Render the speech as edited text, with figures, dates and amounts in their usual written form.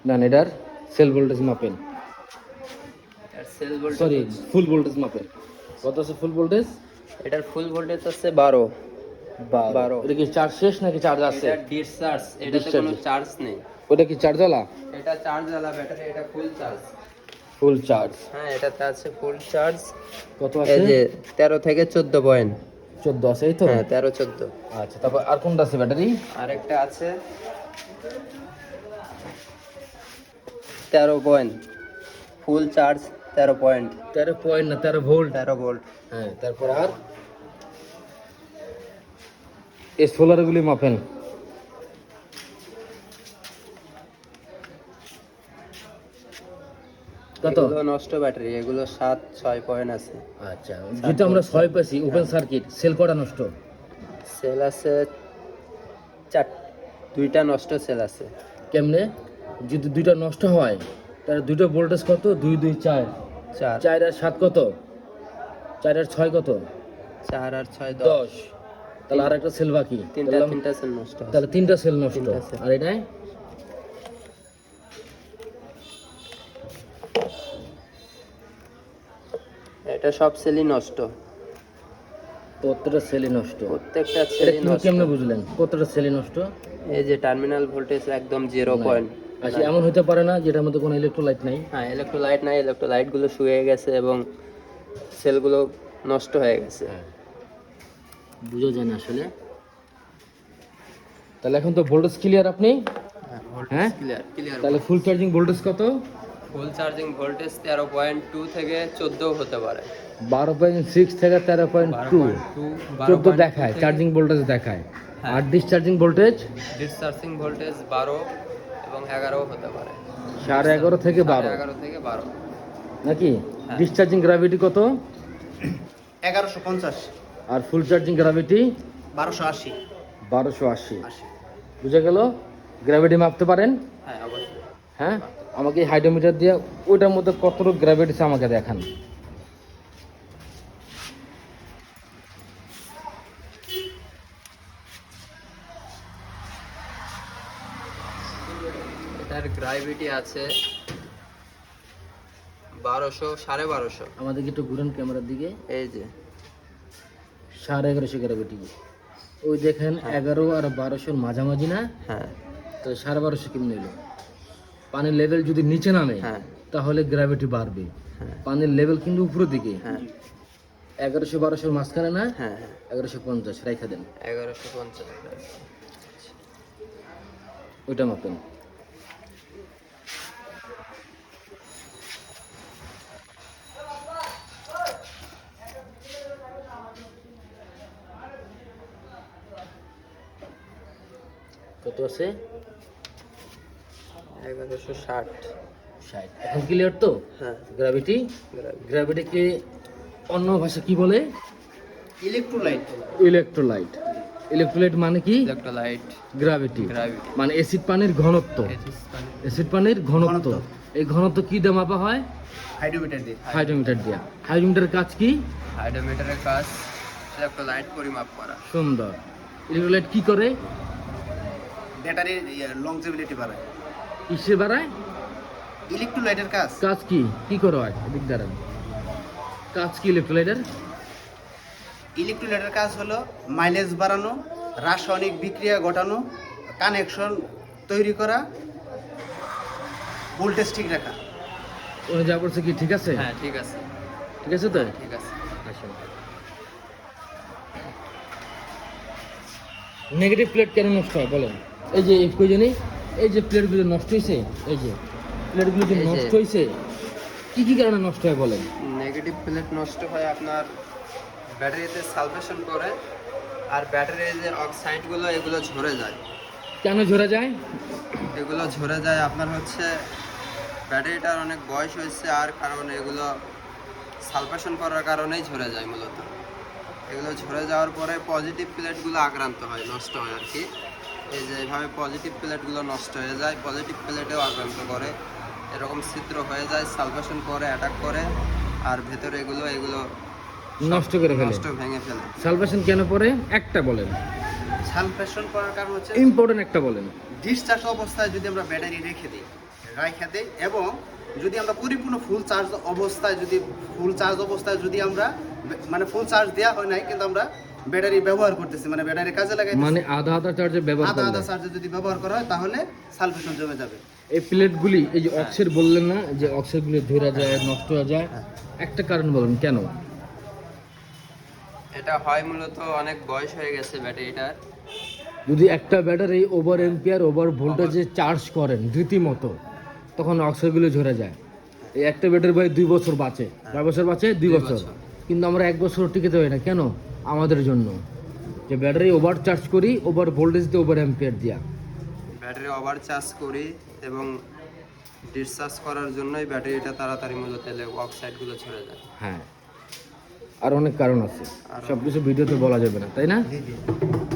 না এটার sell voltage মাপেন, এটার সেল ভোল্টেজ সরি ফুল ভোল্টেজ মাপেন। কত আছে ফুল ভোল্টেজ? এটার ফুল ভোল্টেজ আছে 12। 12। এটা কি চার্জ শেষ নাকি চার্জ আছে? এটা ডিসচার্জ, এটাতে কোনো চার্জ নেই। ওটা কি চার্জ আলা? এটা চার্জ আলা ব্যাটারি, এটা ফুল চার্জ। ফুল চার্জ, হ্যাঁ এটাতে আছে ফুল চার্জ। কত এই আছে? যে 13 থেকে 14 পয়েন্ট। 14 আছে এই তো? হ্যাঁ 13 14। আচ্ছা, তারপর আর কোনটা আছে ব্যাটারি? আরেকটা আছে 13 point, full charge 13 point. 13 point না 13 ভোল্ট? 13 ভোল্ট। হ্যাঁ, তারপর আর এই সোলারগুলি মাপেন। কত? এগুলো নষ্ট ব্যাটারি, এগুলো 7 6 পয়েন্ট আছে। আচ্ছা, যেটা আমরা 6 পাইছি ওপেন সার্কিট, সেল কটা নষ্ট? সেল আছে 4, 2টা নষ্ট সেল আছে। কেমনে? যদি দুইটা নষ্ট হয় তাহলে দুইটা ভোল্টেজ কত? 2 2 4, 4 4 আর 7 কত? 4 আর 6 কত? 4 আর 6 10। তাহলে আর একটা সেল বাকি, তিনটা সেল নষ্ট আছে। তাহলে 3টা সেল নষ্ট। তিনটা cell। আর এটাই এটা সব সেলই নষ্ট, প্রত্যেকটা সেলই নষ্ট। প্রত্যেকটা এটা সেলই কি নষ্ট। কেমনে বুঝলেন প্রত্যেকটা সেলই নষ্ট? এই যে টার্মিনাল ভোল্টেজ একদম 0 পয়েন্ট। আচ্ছা, এমন হতে পারে না যেটার মধ্যে কোনো ইলেকট্রোলাইট নাই? হ্যাঁ ইলেকট্রোলাইট নাই, ইলেকট্রোলাইট গুলো শুয়ে গেছে এবং সেলগুলো নষ্ট হয়ে গেছে। বুঝা যায় না আসলে। তাহলে এখন তো ভোল্টেজ ক্লিয়ার আপনি? হ্যাঁ ক্লিয়ার ক্লিয়ার। তাহলে ফুল চার্জিং ভোল্টেজ কত? ফুল চার্জিং ভোল্টেজ 13.2 থেকে 14 হতে পারে। 12.6 থেকে 13.2। 14 দেখায়, চার্জিং ভোল্টেজ দেখায়। আর ডিসচার্জিং ভোল্টেজ? ডিসচার্জিং ভোল্টেজ 12 এবং 11 হতে পারে। 11.5 থেকে 12 11 থেকে 12 নাকি? হ্যাঁ। ডিসচার্জিং গ্র্যাভিটি কত? 1150, আর ফুল চার্জিং গ্র্যাভিটি? 1280। 1280। বুঝা গেল? গ্র্যাভিটি মাপতে পারেন? হ্যাঁ অবশ্যই। হ্যাঁ, আমাকে হাইড্রোমিটার দিয়ে ওইটার মধ্যে কতটুকু গ্র্যাভিটি আছে আমাকে দেখান। এটার গ্র্যাভিটি আছে 1200 1250। আমাদেরকে একটু ঘুরেন ক্যামেরার দিকে। এই যে 1150 গ্র্যাভিটি। ওই দেখেন 11 আর 1200 মাঝামাঝি না? হ্যাঁ তো 1250 কেমন এলো? পানির লেভেল যদি নিচে নামে হ্যাঁ তাহলে গ্র্যাভিটি বাড়বে। হ্যাঁ পানির লেভেল কিন্তু উপরের দিকে। হ্যাঁ 1100 1200 মাঝখানে না? হ্যাঁ হ্যাঁ 1150 রাইখা দেন, 1150। ওইটা মাপেন। কত আছে? 1160। 60। এখন ক্লিয়ার তো? হ্যাঁ গ্র্যাভিটি, গ্র্যাভিটিকে অন্য ভাষা কি বলে? ইলেকট্রোলাইট। ইলেকট্রোলাইট। ইলেকট্রোলাইট মানে কি? Electrolyte gravity. গ্র্যাভিটি মানে অ্যাসিড পানির ঘনত্ব। অ্যাসিড পানির ঘনত্ব। এই ঘনত্ব কি দিয়ে মাপা হয়? হাইড্রোমিটার দিয়ে। হাইড্রোমিটার দিয়ে। হাইড্রোমিটারের কাজ কি? হাইড্রোমিটারের কাজ ইলেকট্রোলাইট পরিমাপ করা। সুন্দর। ইলেকট্রোলাইট কি করে? ব্যাটারির লংজিভিটি বাড়ায়। কিসে বাড়ায়? ইলেকট্রোলাইটের কাজ। কাজ কি কি করে হয়? এদিক দাঁড়ান। কাজ কি ইলেকট্রোলাইটের? ইলেকট্রোলাইটের কাজ হলো মাইলেজ বাড়ানো, রাসায়নিক বিক্রিয়া ঘটানো, কানেকশন তৈরি করা, ভোল্টেজ ঠিক রাখা। ওরা যা বলছে কি ঠিক আছে? হ্যাঁ ঠিক আছে। ঠিক আছে তো? ঠিক আছে। আসুন। নেগেটিভ প্লেট কেন নষ্ট হয় বলেন? এই যে কই জানি এই যে প্লেটগুলো নষ্ট হয়েছে, এই যে প্লেটগুলো যে এই যে। নষ্ট হয়েছে কি কি কারণে নষ্ট হয় বলেন? নেগেটিভ প্লেট নষ্ট হয় আপনার ব্যাটারিতে সালভেশন করে, আর ব্যাটারির যে অক্সাইডগুলো এগুলো ঝরে যায়। কেন ঝরে যায়? এগুলো ঝরে যায় আপনার হচ্ছে ব্যাটারিটার অনেক বয়স হয়েছে, আর কারণ এগুলো সালভেশন করার কারণেই ঝরে যায় মূলত। এগুলো ঝরে যাওয়ার পরে পজিটিভ প্লেটগুলো আক্রান্ত হয়, নষ্ট হয় আর কি। এই যে এইভাবে পজিটিভ প্লেটগুলো নষ্ট হয়ে যায়, পজিটিভ প্লেটেও আক্রান্ত করে, এরকম ছিদ্র হয়ে যায়, সালভেশন করে অ্যাটাক করে, আর ভেতরে এগুলো নষ্ট করে ফেলে, নষ্ট ভেঙে ফেলে। সালভেশন কেন পড়ে একটা বলেন, সালভেশন করার কারণ হচ্ছে ইম্পর্টেন্ট একটা বলেন। ডিসচার্জ অবস্থায় যদি আমরা ব্যাটারি রেখে দিই, রাইখা দেই। এবং যদি আমরা পরিপূর্ণ ফুল চার্জ অবস্থায় যদি আমরা মানে ফুল চার্জ দেওয়া হয় নাই কিন্তু আমরা ব্যাটারি ব্যবহার করতেছি, মানে ব্যাটারি কাজে লাগাই, মানে আধা চার্জে ব্যবহার আধা করলে চার্জে যদি ব্যবহার করা হয় তাহলে সালফেশন জমে যাবে। এই প্লেটগুলি, এই যে অক্সের বললেন না, যে অক্সেরগুলি ধরে যায়, নষ্ট হয়ে যায়, একটা কারণ বলুন কেন? এটা হয় মূলত অনেক বয়স হয়ে গেছে ব্যাটারিটার। যদি একটা ব্যাটারি ওভার এম্পিয়ার ওভার ভোল্টেজে চার্জ করেন রীতিমতো, তখন অক্সিজেনগুলো ঝরে যায়। এই একটা ব্যাটারি ভাই 2 বছর বাঁচে, 2 বছর বাঁচে, 2 বছর, কিন্তু আমরা 1 বছর টিকেতে পারি না। কেন? আমাদের জন্য যে ব্যাটারি ওভার চার্জ করি, ওভার ভোল্টেজ দিয়ে, ওভার এম্পিয়ার দিয়া ব্যাটারি ওভার চার্জ করি এবং ডিসচার্জ করার জন্যই ব্যাটারিটা তাড়াতাড়ি মূলত অক্সাইডগুলো ঝরে যায়। হ্যাঁ, আর অনেক কারণ আছে, সব কিছু ভিডিওতে বলা যাবে না, তাই না? জি জি।